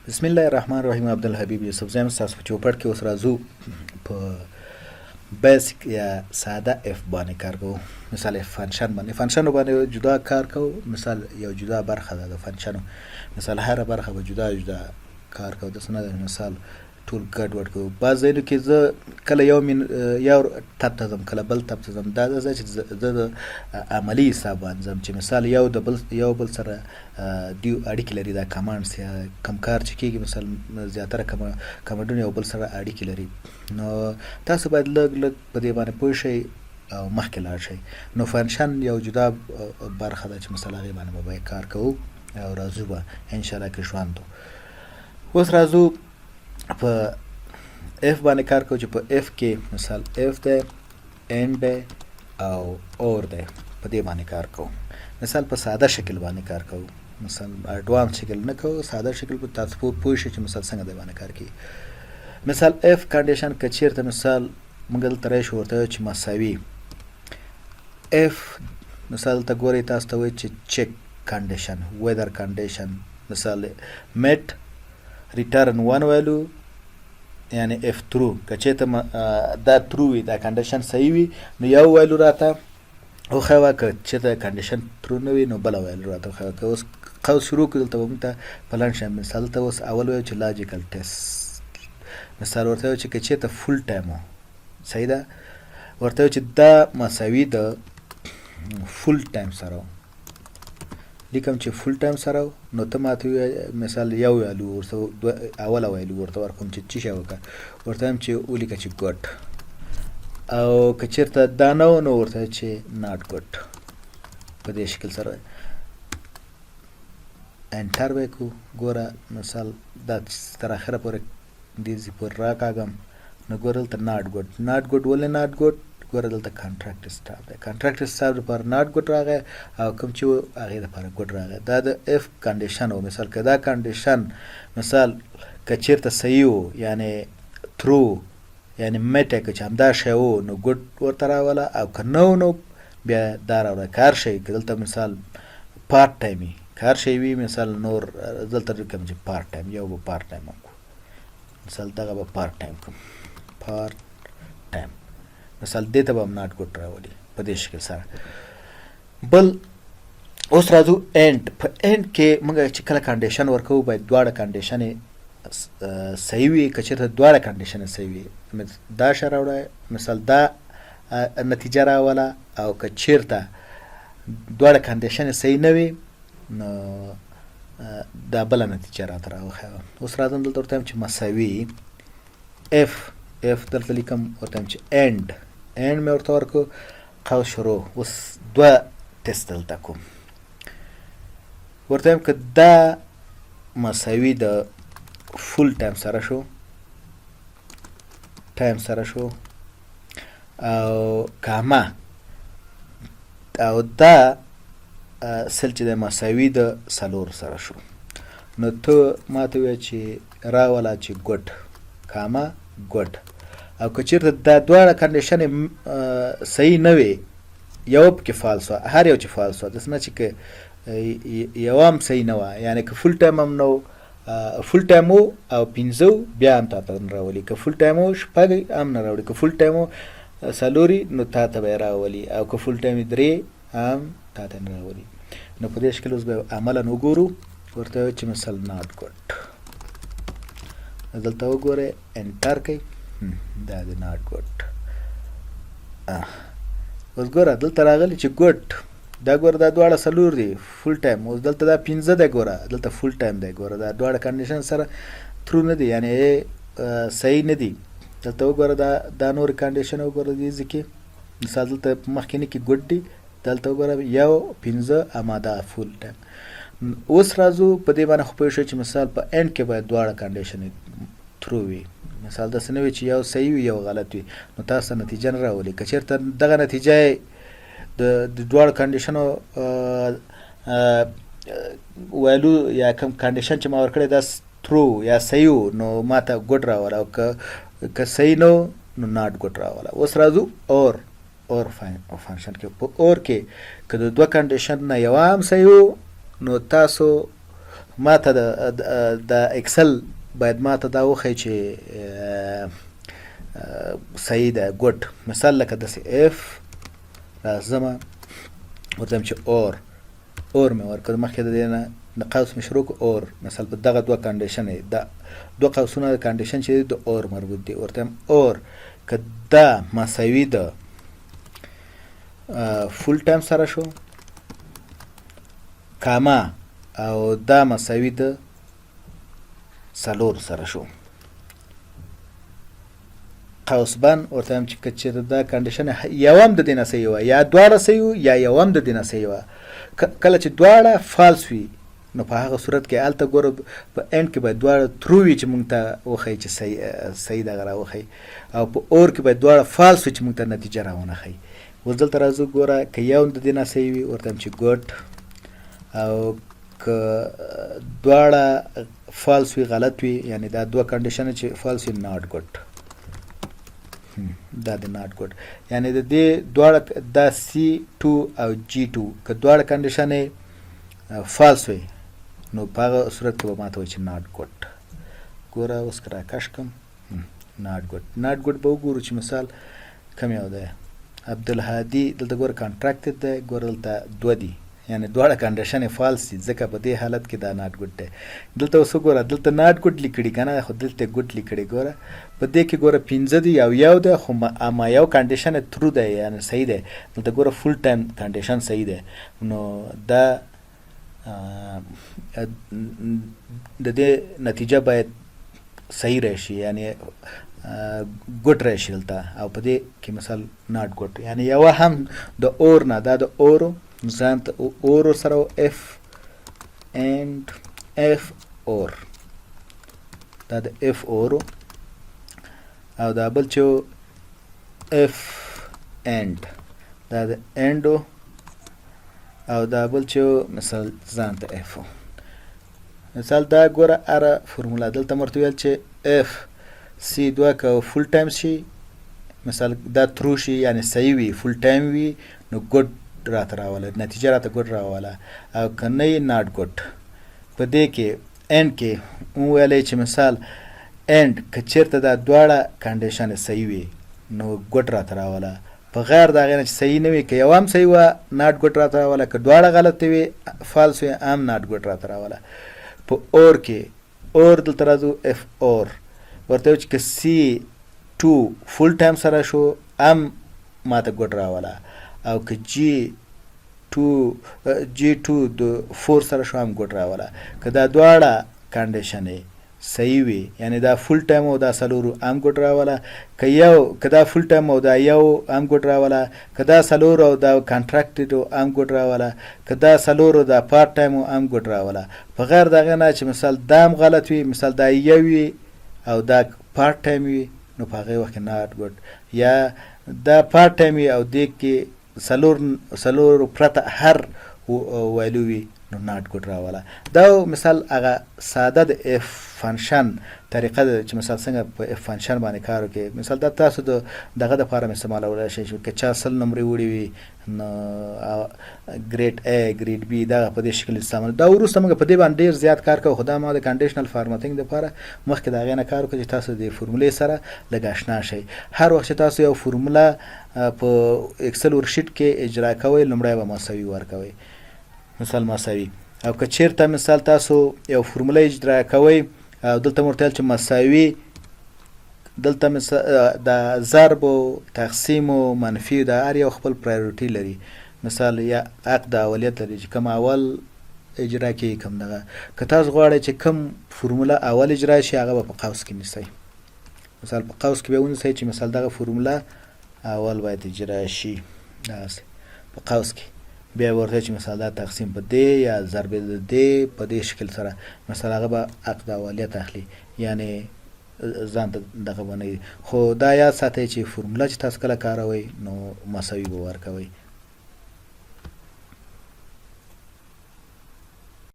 بسم الله الرحمن الرحیم. عبدالحبیب یوسف زیم تاسو په چوپړ کې اوس راځو په بیسیک یا ساده اف باندې کار کوو. مثال اف فنکشن باندې جدا کار کوو. مثال یو جدا برخه ده د فنکشنو، مثال هر برخه به جدا جدا کار کوو. داسې نه ده مثال ټول ګډ وډ کوو. بعض ځایونو کې زه کله یو تب ته ځم، کله بل تب ته ځم. دا ده چې زه د عملی حساب باندې ځم چې مثال یو بل سره دوی اړیکې لري. دا کمانډس یا کم کار چې کېږي، مثال زیاتره کمانډونه یو بل سره اړیکې لري. نو تاسو باید لږ په دې باندې پوه شئ او مخکې لاړ شئ. نو فنکشن یو جدا برخه ده چې مثال هغې باندې به کار کوو او راځو به انشاءالله کې ژوند. اوس راځو په اف باندې کار کوو چې په اف کې مثال اف دی، اینډ دی او اور دی. په دې باندې کار کوو. مثال په ساده شکل باندې کار کوو، مثال اډوانس شکل نه کوو، ساده شکل په تاسو پوه شئ چې مثال څنګه دی باندې کار کوي. مثال اف کنډیشن که چیرته مثال موږ دلته راشو ورته چې مساوي اف، مثال ته ګورئ تاسو ته وایي چې چک کنډیشن، ویدر کنډیشن، مثال میټ ریټرن ون ویلو یعنی اف ترو. که چېرته دا ترو وي، دا کنډیشن صحیح وي، نو یو ویلو راته وښیوه. که چېرته کنډیشن ترو نه وي نو بله ویلو راته وښیوه. که اوس قوس شروع کړو دلته به موږ ته په لنډ شان مثال دلته اوس اول ویو چې لاجیکل ټیسټ. مثال ورته ویو چې که چېرته فول ټایم و، صحیح ده، ورته ویو چې دا مساوي د فول ټایم سره و. لیکم چې فول ټایم سره و، نو ته ماته مثال یو ویلو ورته اوله ویلو ورته ورکوم چې څه شی وکړه، ورته وایم چې ولیکه چې ګډ. او که چېرته دا نه و نو ورته چې ناټ ګډ. په دې شکل سره انټر به کړو. ګوره مثال دا تر اخره پورې دې پورې راکاږم، نو ګوره دلته ناټ ګډ. ناټ ګډ ولې ناټ ګډ؟ ګوره دلته کانټراکټ اسټاپ دی. کانټراکټ اسټاپ لپاره ناټ ګډ راغی او کوم چې و هغې لپاره ګډ راغی. دا د اف کنډیشن و. مثال که دا کنډیشن مثال که چېرته صحیح و یعنې ترو یعنې میټ یې که چې همدا شی و نو ګډ ورته راوله، او که نه و نو بیا دا راوله. کار شی که دلته مثال پارټ ټایم وي، کار شی وي مثال نور دلته لیکم چې پارټ ټایم، یو به پارټ ټایم وکړو. مثال دغه به پارټ ټایم کوم، پارټ ټایم. مثال دې ته به هم ناټ ګډ راولي په دې شکل سره. بل اوس راځو اینډ. په اینډ کې موږ چې کله کنډیشن ورکوو باید دواړه کنډیشن صحیح وي. که چېرته دواړه کنډیشن صحیح وي، دا شی راوړی، مثال دا نتیجه راوله. او که چېرته دواړه کنډیشن صحیح نه وي نو دا بله نتیجه راته راوښیوه. اوس راځم دلته ورته وایم چې مساوي اف دلته لیکم، ورته وایم چې اینډ مې ورته ورکړو، قوس شروع. اوس دوه ټیسټ دلته کوم. ورته وایم که دا مساوي د فول ټایم سره شو، او کاما او دا سل چې د مساوي د څلور سره شو، نو ته ماته ووایه چې راوله چې ګډ کاما ګډ. او که چېرته دا دواړه کنډیشن صحیح نه وي، یو پکې فالس وه، هر یو چې فالس وه، داسې نه چې که یوه هم صحیح نه وه، یعنې که فول ټایم هم نه و، فول ټایم و او پنځه بیا هم تا ته نه راولي. که فول ټایم و شپږ هم نه راوړي. که فول ټایم و څلورې نو تا ته به یې راولي، او که فول ټایم درې هم تا ته نه راولي. نو په دې شکل اوس به عملا وګورو. ورته وایو چې مثال ناټ ګډ. دلته وګورئ انټر کوئ، دا د ناټ ګډ. اوس ګوره دلته راغلی چې ګډ. دا ګوره دا دواړه څلور دي فول ټایم. اوس دلته دا پنځه دی، ګوره دلته فول ټایم دی. ګوره دا دواړه کنډیشن سره ترو نه دي، یعنې صحیح نه دي. دلته وګوره دا نور کنډیشن وګوره دې ځکې مثال دلته مخکیني کې ګډ دي، دلته وګوره یو پنځه اما دا فول ټایم. اوس راځو په دې باندې خو پوه شو چې مثال په اینډ کې باید دواړه کنډیشن ترو وي. مثال داسې نه وي چې یو صحیح وي یو غلط وي، نو تاسو نتیجه نه راولي. که چېرته دغه نتیجه د دواړو کنډیشنو ویلو یا کوم کنډیشن چې ما ورکړی دا ترو یا صحیح و نو ما ته ګډ راوله، او که صحیح نه و نو ناټ ګډ راوله. اوس راځو اور فنکشن کې. په اور کې که د دوه کنډیشن نه یوه هم صحیح و نو تاسو ما ته د اکسل باید ما ته دا وښیي چې صحیح ده ګوډ. مثال لکه داسې اف راځمه ورته وایم چې اور مې ورکړ، مخکې د دې نه د قوس مې شروع کړ اور. مثال په دغه دوه کنډیشن دا دوه قوسونه د کنډیشن چې د اور مربوط دي، ورته وایم اور که دا مساوي ده فول ټایم سره شو، کاما او دا مساوي ده څلور سره شو، قوس بند ورته وایم چې که چېرته دا کنډیشن یو هم د دې نه صحیح وه یا دواړه صحیح وو یا یو هم د دې نه صحیح وه. کله چې دواړه فالس وي نو په هغه صورت کې هلته ګوره په اینډ کې باید دواړه ترو وي چې مونږ ته وښیي چې صحیح دغه راوښیي، او په اور کې باید دواړه فالس وي چې مونږ ته نتیجه راونه ښیي. اوس دلته راځو ګوره که یو د دې نه صحیح وي ورته وایم چې ګوډ، او که دواړه فالس وي غلط وي یعنی دا دوه کنډیشنه چې فالس وي ناټ ګوډ، دا د ناټ ګوډ. یعنی د دې دواړه دا C2 او G2 که دواړه کنډیشن فالس وي نو په هغه صورت کې به ما ته وایي چې ناټ ګوډ. ګوره اوس که راکش کړم ناټ ګوډ به وګورو چې مثال کوم یو دی. عبدالهادي دلته ګوره کانټراکټد دی، ګوره دلته دوه دي یعنی دواړه کنډیشن فالس دي، ځکه په دې حالت کې دا ناټ ګوډ دی. دلته اوس وګوره دلته ناټ ګوډ لیکړي که نه، خو دلته ګوډ لیکړي. ګوره په دې کې ګوره 5 دي او یو دی، خو ما یو کنډیشن ترو دی یعنی صحیح دی. دلته ګوره فول ټایم کنډیشن صحیح دی، نو دا د دې نتیجه باید صحیح راشي یعنی ګوډ راشي دلته، او په دې کې مثال ناټ ګوډ. یعنی یو هم د اور نه، دا د اورو ځان ته اورو سره اف اینډ اف اور، دا د اف اورو، او دا بل چې اف اینډ دا د اینډو، او دا بل چې مثال ځان ته اف. مثال دا ګوره اره فرموله دلته مرته ویل چې اف C2 که فول ټایم شي مثال دا ترو شي یعنی صحیح وي فول ټایم وي نو ګوډ راته راوله، نتیجه راته ګوډ راوله، او که نه یې ناټ ګوډ. په دې کې اینډ کې وویلی چې مثال اینډ که چېرته دا دواړه کنډیشن صحیح وي نو ګوډ راته راوله، په غیر د هغې نه چې صحیح نه وي که یو هم صحیح وه ناټ ګوډ راته راوله، که دواړه غلطې وي فالس وي هم ناټ ګوډ راته راوله. په اور کې اور دلته راځو اف اور ورته وایي چې که C2 فول ټایم سره شو هم ماته ګوډ راوله، او که G2 د 4 سره شو هم ګوډ راوله. که دا دواړه کنډیشنې صحیح وي یعنی دا فول ټایم او دا څلورو هم ګوډ راوله، که دا فول ټایم او دا یو هم ګوډ راوله، که دا څلور او دا کانټراکټډ هم ګوډ راوله، که دا څلور او دا پارت ټایم هم ګوډ راوله. په غیر د هغې نه چې مثال دا هم غلط وي، مثال دا یو وي او دا پارت ټایم وي نو په هغې وخت کې ناټ ګوډ، یا دا پارت ټایم وي او دې کې څلور پرته هر ویلو وي نو ناټ ګوډ راوله. دا مثال هغه ساده د اف فنکشن طریقه ده چې مثال څنګه په اف فنکشن باندې کار وکړي. مثال دا تاسو دغه دپاره هم استعمالولی شئ چې چا 100 نمرې وړي وي نو ګریډ A ګریډ B دغه په دې شکل استعمال. دا وروسته موږ په دې باندې ډېر زیات کار کوو، خو دا ما د کنډیشنل فارمټینګ دپاره مخکې د هغې نه کار وکړو چې تاسو د فورمولې سره لږ اشنا شئ. هر وخت چې تاسو یو فورموله په اکسل ورکشیټ کې اجرا کوئ لومړی به مساوي ورکوئ، مثال مساوي. او که چېرته مثال تاسو یو فورموله اجرا کوئ او دلته مو ورته ویل چې مساوي، دلته د ضرب و تقسیم و منفي د هر یو خپل پرایورټي لري. مثال یا حق د اولیت لري چې کوم اول اجرا کړي کوم دغه. که تاسو غواړئ چې کوم فورموله اول اجرا شي هغه به په قوس کې نیسئ. مثال په قوس کې به ونیسئ چې مثال دغه فورموله اول باید اجرا شي داسې په قوس کې، بیا ورته چې مثال دا تقسیم په دې یا ضرب د دې په دې شکل سره مثال هغه به حق د اولیت اخلي یعنی ځان ته دغه باندې. خو دا یاد ساتئ چې فورموله چې تاسو کله کاروئ نو مساوي به ورکوئ.